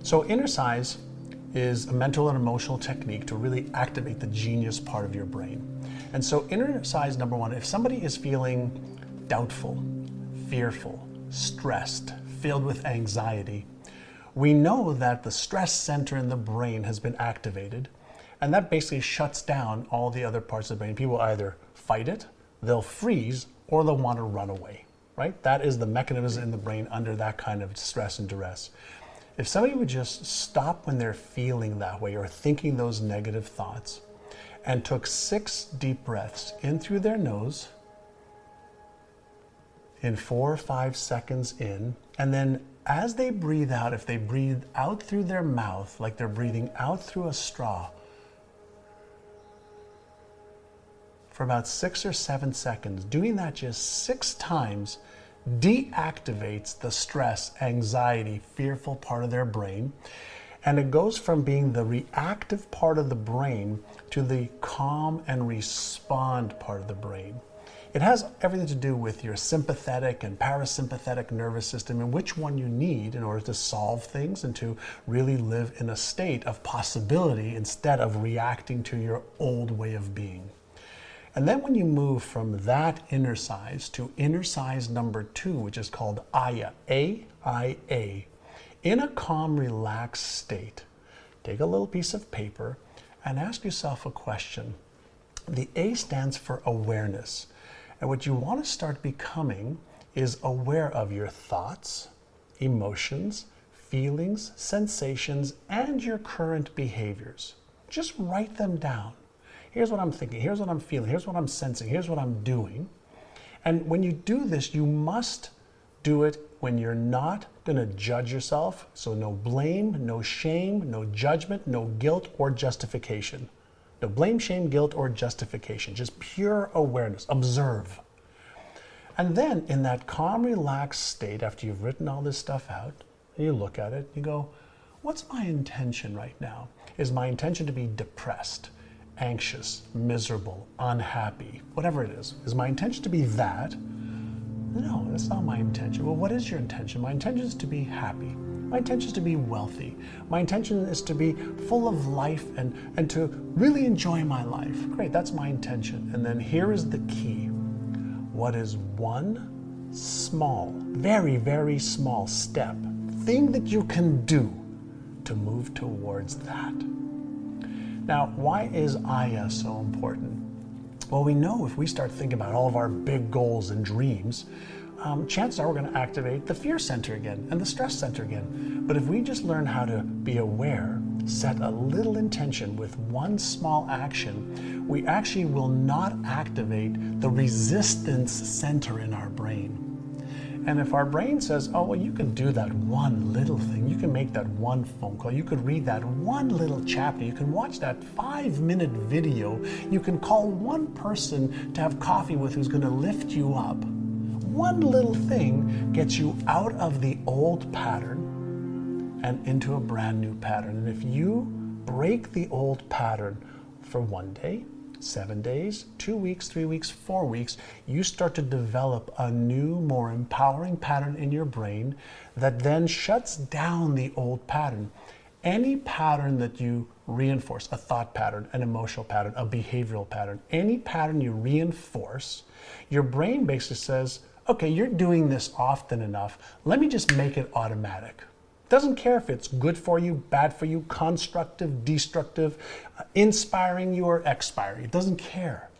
So Innercise is a mental and emotional technique to really activate the genius part of your brain. And so Innercise number one, if somebody is feeling doubtful, fearful, stressed, filled with anxiety, we know that the stress center in the brain has been activated, and that basically shuts down all the other parts of the brain. People either fight it, they'll freeze, or they'll want to run away, right? That is the mechanism in the brain under that kind of stress and duress. If somebody would just stop when they're feeling that way or thinking those negative thoughts and took 6 deep breaths in through their nose, in 4 or 5 seconds in, and then as they breathe out, if they breathe out through their mouth like they're breathing out through a straw for about 6 or 7 seconds, doing that just 6 times deactivates the stress, anxiety, fearful part of their brain. And it goes from being the reactive part of the brain to the calm and respond part of the brain. It has everything to do with your sympathetic and parasympathetic nervous system and which one you need in order to solve things and to really live in a state of possibility instead of reacting to your old way of being. And then when you move from that Innercise to Innercise number 2, which is called Aya, A-I-A, in a calm, relaxed state, take a little piece of paper and ask yourself a question. The A stands for awareness. And what you want to start becoming is aware of your thoughts, emotions, feelings, sensations, and your current behaviors. Just write them down. Here's what I'm thinking, here's what I'm feeling, here's what I'm sensing, here's what I'm doing. And when you do this, you must do it when you're not going to judge yourself. So no blame, no shame, no judgment, no guilt or justification. No blame, shame, guilt, or justification. Just pure awareness. Observe. And then in that calm, relaxed state, after you've written all this stuff out, you look at it, you go, what's my intention right now? Is my intention to be depressed, anxious, miserable, unhappy, whatever it is? Is my intention to be that? No, that's not my intention. Well, what is your intention? My intention is to be happy. My intention is to be wealthy. My intention is to be full of life and to really enjoy my life. Great, that's my intention. And then here is the key. What is one small, very, very small step, thing that you can do to move towards that? Now, why is Aya so important? Well, we know if we start thinking about all of our big goals and dreams, chances are we're going to activate the fear center again and the stress center again. But if we just learn how to be aware, set a little intention with one small action, we actually will not activate the resistance center in our brain. And if our brain says, oh, well, you can do that one little thing, you can make that one phone call, you could read that one little chapter, you can watch that 5-minute video, you can call one person to have coffee with who's going to lift you up. One little thing gets you out of the old pattern and into a brand new pattern. And if you break the old pattern for 1 day, 7 days, 2 weeks, 3 weeks, 4 weeks, you start to develop a new, more empowering pattern in your brain that then shuts down the old pattern. Any pattern that you reinforce, a thought pattern, an emotional pattern, a behavioral pattern, any pattern you reinforce, your brain basically says, okay, you're doing this often enough, let me just make it automatic. Doesn't care if it's good for you, bad for you, constructive, destructive, inspiring you or expiring. It doesn't care.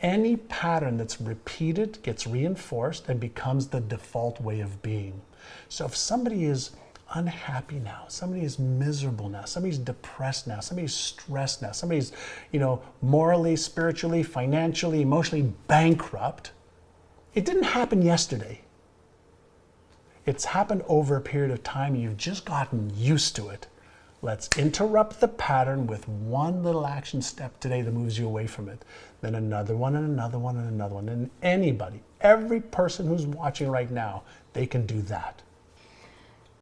Any pattern that's repeated gets reinforced and becomes the default way of being. So if somebody is unhappy now, somebody is miserable now, somebody's depressed now, somebody's stressed now, somebody's, morally, spiritually, financially, emotionally bankrupt, it didn't happen yesterday. It's happened over a period of time. You've just gotten used to it. Let's interrupt the pattern with one little action step today that moves you away from it. Then another one and another one and another one. And anybody, every person who's watching right now, they can do that.